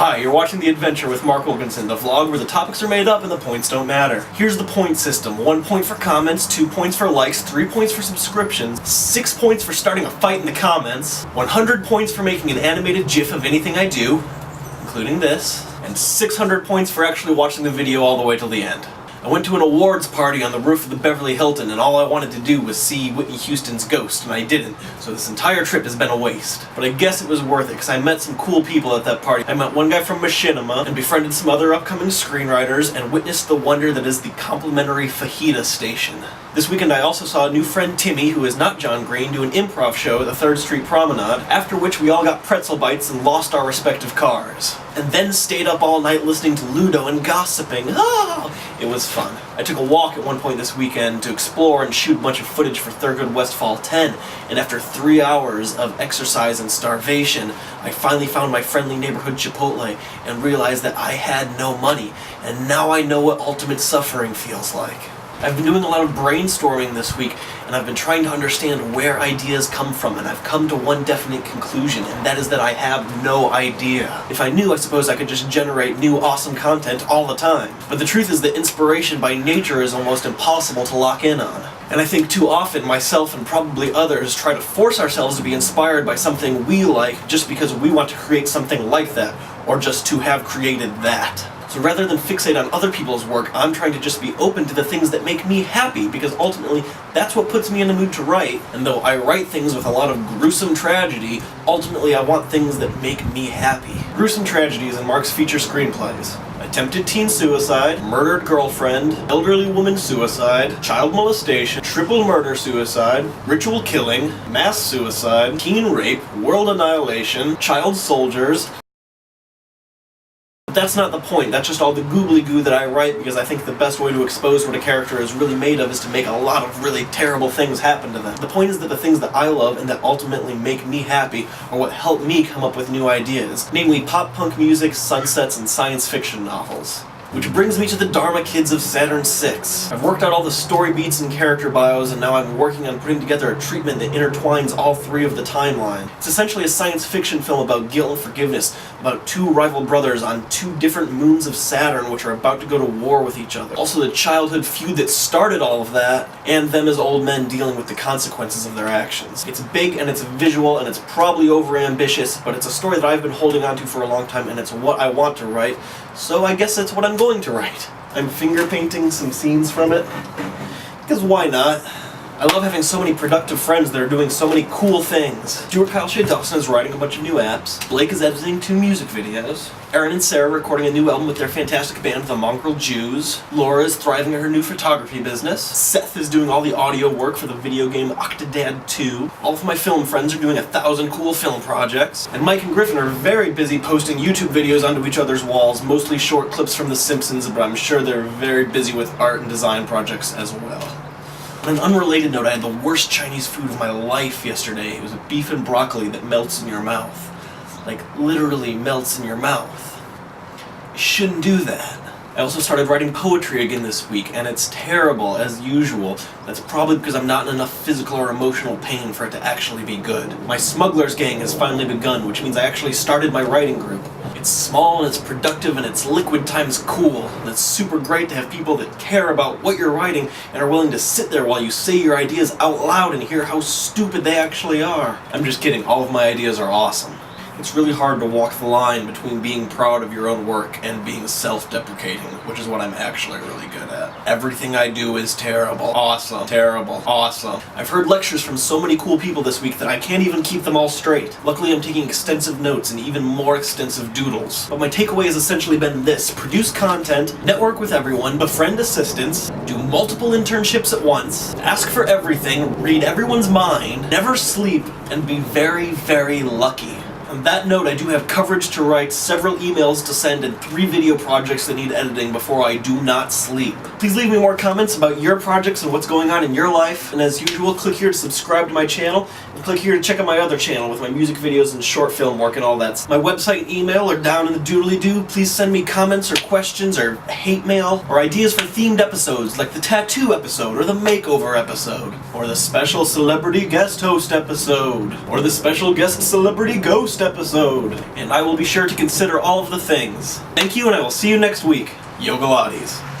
Hi, you're watching The Adventure with Mark Wilkinson, the vlog where the topics are made up and the points don't matter. Here's the point system. 1 point for comments, 2 points for likes, 3 points for subscriptions, 6 points for starting a fight in the comments, 100 points for making an animated GIF of anything I do, including this, and 600 points for actually watching the video all the way till the end. I went to an awards party on the roof of the Beverly Hilton, and all I wanted to do was see Whitney Houston's ghost, and I didn't, so this entire trip has been a waste. But I guess it was worth it, because I met some cool people at that party. I met one guy from Machinima, and befriended some other upcoming screenwriters, and witnessed the wonder that is the complimentary fajita station. This weekend I also saw a new friend Timmy, who is not John Green, do an improv show at the 3rd Street Promenade, after which we all got pretzel bites and lost our respective cars. And then stayed up all night listening to Ludo and gossiping. Ah! It was fun. I took a walk at one point this weekend to explore and shoot a bunch of footage for Thurgood Westfall 10, and after 3 hours of exercise and starvation, I finally found my friendly neighborhood Chipotle and realized that I had no money, and now I know what ultimate suffering feels like. I've been doing a lot of brainstorming this week, and I've been trying to understand where ideas come from, and I've come to one definite conclusion, and that is that I have no idea. If I knew, I suppose I could just generate new awesome content all the time. But the truth is that inspiration by nature is almost impossible to lock in on. And I think too often myself and probably others try to force ourselves to be inspired by something we like just because we want to create something like that, or just to have created that. So rather than fixate on other people's work, I'm trying to just be open to the things that make me happy, because ultimately, that's what puts me in the mood to write. And though I write things with a lot of gruesome tragedy, ultimately I want things that make me happy. Gruesome tragedies in Mark's feature screenplays: attempted teen suicide, murdered girlfriend, elderly woman suicide, child molestation, triple murder suicide, ritual killing, mass suicide, teen rape, world annihilation, child soldiers. But that's not the point. That's just all the googly goo that I write, because I think the best way to expose what a character is really made of is to make a lot of really terrible things happen to them. The point is that the things that I love and that ultimately make me happy are what help me come up with new ideas, namely pop punk music, sunsets, and science fiction novels. Which brings me to the Dharma Kids of Saturn VI. I've worked out all the story beats and character bios, and now I'm working on putting together a treatment that intertwines all 3 of the timeline. It's essentially a science fiction film about guilt and forgiveness, about 2 rival brothers on 2 different moons of Saturn which are about to go to war with each other. Also the childhood feud that started all of that, and them as old men dealing with the consequences of their actions. It's big and it's visual and it's probably overambitious, but it's a story that I've been holding on to for a long time, and it's what I want to write, so I guess that's what I'm going to write. I'm finger painting some scenes from it, because why not? I love having so many productive friends that are doing so many cool things. Stuart Kyle Shea Dawson is writing a bunch of new apps. Blake is editing 2 music videos. Aaron and Sarah are recording a new album with their fantastic band, The Mongrel Jews. Laura is thriving in her new photography business. Seth is doing all the audio work for the video game Octodad 2. All of my film friends are doing 1,000 cool film projects. And Mike and Griffin are very busy posting YouTube videos onto each other's walls, mostly short clips from The Simpsons, but I'm sure they're very busy with art and design projects as well. On an unrelated note, I had the worst Chinese food of my life yesterday. It was a beef and broccoli that melts in your mouth. Like, literally melts in your mouth. You shouldn't do that. I also started writing poetry again this week, and it's terrible, as usual. That's probably because I'm not in enough physical or emotional pain for it to actually be good. My Smugglers Gang has finally begun, which means I actually started my writing group. It's small, and it's productive, and it's liquid times cool. And it's super great to have people that care about what you're writing and are willing to sit there while you say your ideas out loud and hear how stupid they actually are. I'm just kidding, all of my ideas are awesome. It's really hard to walk the line between being proud of your own work and being self-deprecating, which is what I'm actually really good at. Everything I do is terrible, awesome, terrible, awesome. I've heard lectures from so many cool people this week that I can't even keep them all straight. Luckily, I'm taking extensive notes and even more extensive doodles. But my takeaway has essentially been this: produce content, network with everyone, befriend assistants, do multiple internships at once, ask for everything, read everyone's mind, never sleep, and be very, very lucky. On that note, I do have coverage to write, several emails to send, and 3 video projects that need editing before I do not sleep. Please leave me more comments about your projects and what's going on in your life, and as usual, click here to subscribe to my channel, and click here to check out my other channel with my music videos and short film work and all that. My website and email are down in the doodly-doo. Please send me comments or questions or hate mail or ideas for themed episodes like the tattoo episode or the makeover episode or the special celebrity guest host episode or the special guest celebrity ghost next episode, and I will be sure to consider all of the things. Thank you, and I will see you next week. Yoga Lattes.